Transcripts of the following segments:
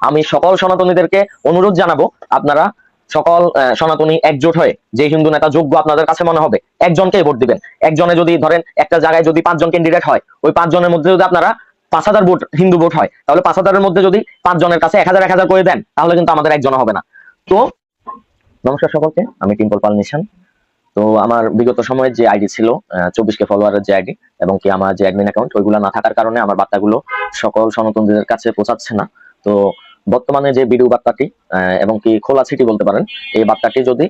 আমি সকল সনাতনীদেরকে অনুরোধ জানাবো, আপনারা সকল সনাতনী একজোট হয়ে যে হিন্দু নেতা যোগ্য আপনাদের কাছে মনে হবে একজনকেই ভোট দিবেন। একজনে যদি ধরেন একটা জায়গায় যদি 5 জন ক্যান্ডিডেট হয়, ওই 5 জনের মধ্যে যদি আপনারা 5,000 ভোট হিন্দু ভোট হয়, তাহলে 5,000-এর মধ্যে যদি 5 জনের কাছে 1,000 করে দেন, তাহলে কিন্তু আমাদের একজন হবে না। তো নমস্কার সকলকে, আমি টিম্পল পাল নিশান। তো আমার বিগত সময়ের যে আইডি ছিল 24K ফলোয়ারের যে আইডি, এবং কি আমার যে অ্যাডমিন অ্যাকাউন্ট, ওইগুলো না থাকার কারণে আমার বার্তাগুলো সকল সনাতনীদের কাছে পৌঁছাচ্ছে না। তো বর্তমানে যে ভিডিও বার্তাটি এবং কি খোলা চিঠি বলতে পারেন, এই বার্তাটি যদি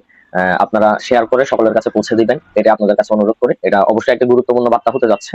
আপনারা শেয়ার করে সকলের কাছে পৌঁছে দিবেন, এটা আপনাদের কাছে অনুরোধ করে। এটা অবশ্যই একটা গুরুত্বপূর্ণ বার্তা হতে যাচ্ছে।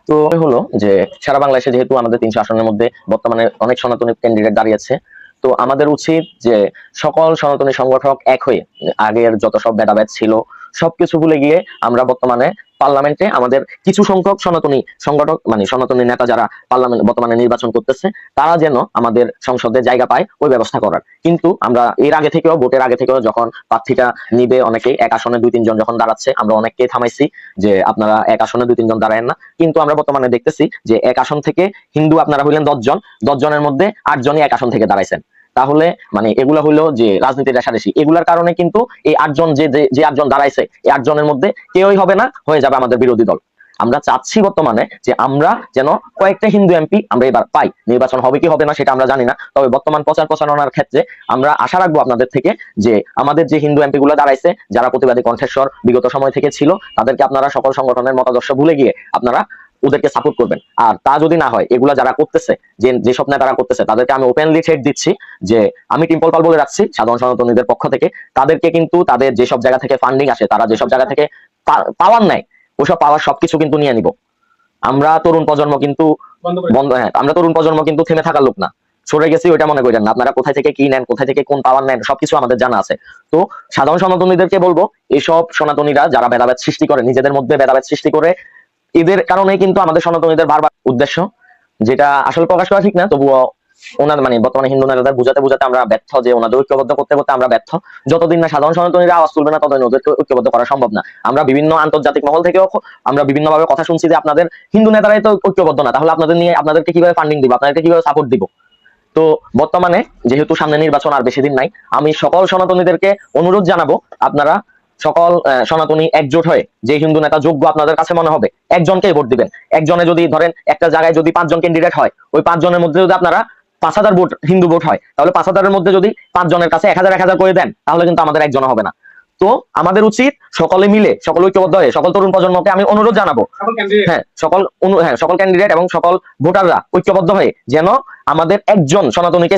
তো হলো যে সারা বাংলাদেশে যেহেতু আমাদের 300 আসনের মধ্যে বর্তমানে অনেক সনাতনী ক্যান্ডিডেট দাঁড়িয়েছে, তো আমাদের উচিত যে সকল সনাতনী সংগঠক এক হয়ে আগের যত সব ভেদাভেদ ছিল সবকিছু ভুলে গিয়ে আমরা বর্তমানে পার্লামেন্টে আমাদের কিছু সংখ্যক সনাতনী সংগঠক মানে সনাতনী নেতা যারা পার্লামেন্ট বর্তমানে নির্বাচন করতেছে, তারা যেন আমাদের সংসদে জায়গা পায় ওই ব্যবস্থা করার। কিন্তু আমরা এর আগে থেকেও, ভোটের আগে থেকেও যখন প্রার্থীটা নিবে, অনেকেই এক আসনে 2-3 জন যখন দাঁড়াচ্ছে, আমরা অনেককে থামাইছি যে আপনারা এক আসনে 2-3 জন দাঁড়ায়েন না। কিন্তু আমরা বর্তমানে দেখতেছি যে এক আসন থেকে হিন্দু আপনারা হইলেন 10 জন, 10 জনের মধ্যে 8 জনই এক আসন থেকে দাঁড়াইছেন। তাহলে মানে এগুলা হইলো যে রাজনীতির রেশারেশি। এগুলার কারণে কিন্তু এই 8 জন যে 8 জন দাঁড়াইছে, এই 8 জনের মধ্যে কেউই হবে না, হয়ে যাবে আমাদের বিরোধী দল। আমরা চাচ্ছি বর্তমানে যে আমরা যেন কয়েকটা হিন্দু এমপি আমরা এবার পাই। নির্বাচন হবে কি হবে না সেটা আমরা জানি না, তবে বর্তমান প্রচার প্রচারণার ক্ষেত্রে আমরা আশা রাখবো আপনাদের থেকে যে আমাদের যে হিন্দু এমপি গুলো দাঁড়াইছে, যারা প্রতিবাদী কণ্ঠস্বর বিগত সময় থেকে ছিল, তাদেরকে আপনারা সকল সংগঠনের মতাদর্শ ভুলে গিয়ে আপনারা ওদেরকে সাপোর্ট করবেন। আর তা যদি না হয়, এগুলা যারা করতেছে, যেসব নেতারা করতেছে, তাদেরকে আমি ওপেনলি থ্রেট দিচ্ছি যে আমি টিম্পল পাল বলে রাখছি সাধারণ সনাতনীদের পক্ষ থেকে, তাদেরকে কিন্তু তাদের যেসব জায়গা থেকে ফান্ডিং আসে, তারা যেসব জায়গা থেকে পাওয়ার নেয়, ওসব পাওয়ার সবকিছু কিন্তু নিয়ে নিব। আমরা তরুণ প্রজন্ম কিন্তু আমরা তরুণ প্রজন্ম কিন্তু থেমে থাকার লোক না, সরে গেছি ওইটা মনে করেন না। আপনারা কোথায় থেকে কি নেন, কোথায় থেকে কোন পাওয়ার নেন, সবকিছু আমাদের জানা আছে। তো সাধারণ সনাতনীদেরকে বলবো, এসব সনাতনীরা যারা ভেদাভেদ সৃষ্টি করে, নিজেদের মধ্যে ভেদাভেদ সৃষ্টি করে, এদের কারণেই কিন্তু আমাদের সনাতনীদের বারবার উদ্দেশ্য, যেটা আসলে প্রকাশ করা ঠিক না, তবুও ওনার মানে বর্তমানে হিন্দু নেতাদের বুঝাতে বুঝাতে আমরা ব্যর্থ, যে ওনাদের ঐক্যবদ্ধ করতে করতে আমরা ব্যর্থ। যতদিন না সাধারণ সনাতনীরা আওয়াজ তুলবে না, ততদিন ওদেরকে ঐক্যবদ্ধ করা সম্ভব না। আমরা বিভিন্ন আন্তর্জাতিক মহল থেকেও আমরা বিভিন্ন ভাবে কথা শুনছি যে আপনাদের হিন্দু নেতারাই তো ঐক্যবদ্ধ না, তাহলে আপনাদেরকে কিভাবে ফান্ডিং দিব, আপনাদেরকে কিভাবে সাপোর্ট দিব। তো বর্তমানে যেহেতু সামনে নির্বাচন আর বেশি দিন নাই, আমি সকল সনাতনীদেরকে অনুরোধ জানাবো, আপনারা সকল সনাতনী একজোট হয়ে যে হিন্দু নেতা যোগ্য আপনাদের কাছে মনে হবে একজনকেই ভোট দিবেন। একজনে যদি ধরেন একটা জায়গায় যদি 5 জন ক্যান্ডিডেট হয়, ওই 5 জনের মধ্যে যদি আপনারা 5,000 ভোট হিন্দু ভোট হয়, তাহলে 5,000-এর মধ্যে যদি 5 জনের কাছে 1,000 করে দেন, তাহলে কিন্তু আমাদের একজন হবে না। তো আমাদের উচিত সকলে মিলে, সকল ঐক্যবদ্ধ হয়ে সকল তরুণ প্রজন্মকে আমি অনুরোধ জানাবো, সকল ক্যান্ডিডেট এবং সকল ভোটাররা ঐক্যবদ্ধ হয়ে যেন আমাদের একজন সনাতনীকে